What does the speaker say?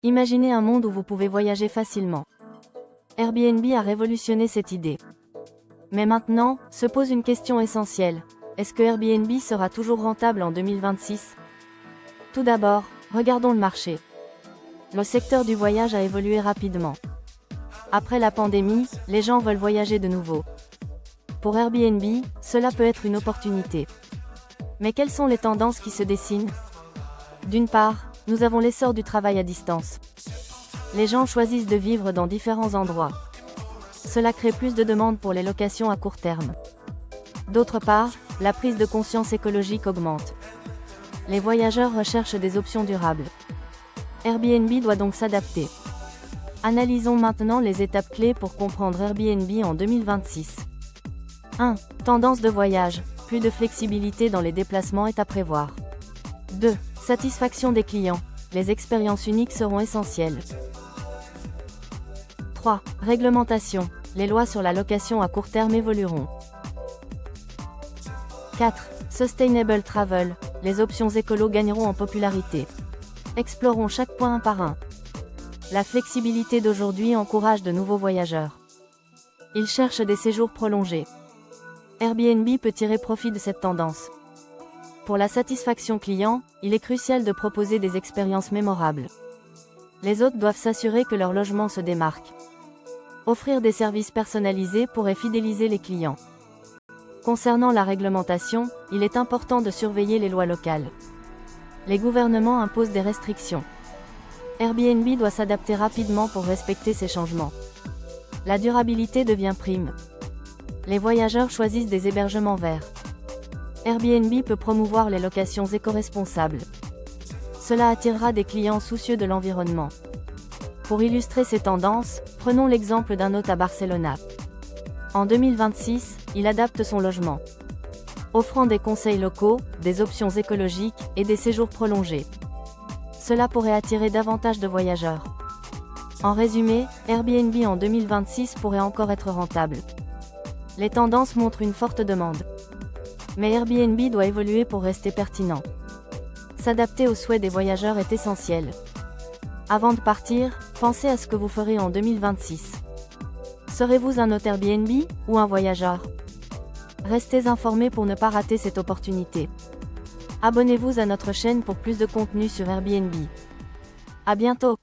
Imaginez un monde où vous pouvez voyager facilement. Airbnb a révolutionné cette idée. Mais maintenant, se pose une question essentielle. Est-ce que Airbnb sera toujours rentable en 2026? Tout d'abord, regardons le marché. Le secteur du voyage a évolué rapidement. Après la pandémie, les gens veulent voyager de nouveau. Pour Airbnb, cela peut être une opportunité. Mais quelles sont les tendances qui se dessinent? D'une part, nous avons l'essor du travail à distance. Les gens choisissent de vivre dans différents endroits. Cela crée plus de demandes pour les locations à court terme. D'autre part, la prise de conscience écologique augmente. Les voyageurs recherchent des options durables. Airbnb doit donc s'adapter. Analysons maintenant les étapes clés pour comprendre Airbnb en 2026. 1. Tendance de voyage. Plus de flexibilité dans les déplacements est à prévoir. 2. Satisfaction des clients. Les expériences uniques seront essentielles. 3. Réglementation. Les lois sur la location à court terme évolueront. 4. Sustainable travel. Les options écolo gagneront en popularité. Explorons chaque point un par un. La flexibilité d'aujourd'hui encourage de nouveaux voyageurs. Ils cherchent des séjours prolongés. Airbnb peut tirer profit de cette tendance. Pour la satisfaction client, il est crucial de proposer des expériences mémorables. Les hôtes doivent s'assurer que leur logement se démarque. Offrir des services personnalisés pourrait fidéliser les clients. Concernant la réglementation, il est important de surveiller les lois locales. Les gouvernements imposent des restrictions. Airbnb doit s'adapter rapidement pour respecter ces changements. La durabilité devient prime. Les voyageurs choisissent des hébergements verts. Airbnb peut promouvoir les locations éco-responsables. Cela attirera des clients soucieux de l'environnement. Pour illustrer ces tendances, prenons l'exemple d'un hôte à Barcelona. En 2026, il adapte son logement, offrant des conseils locaux, des options écologiques et des séjours prolongés. Cela pourrait attirer davantage de voyageurs. En résumé, Airbnb en 2026 pourrait encore être rentable. Les tendances montrent une forte demande. Mais Airbnb doit évoluer pour rester pertinent. S'adapter aux souhaits des voyageurs est essentiel. Avant de partir, pensez à ce que vous ferez en 2026. Serez-vous un hôte Airbnb ou un voyageur? Restez informés pour ne pas rater cette opportunité. Abonnez-vous à notre chaîne pour plus de contenu sur Airbnb. À bientôt!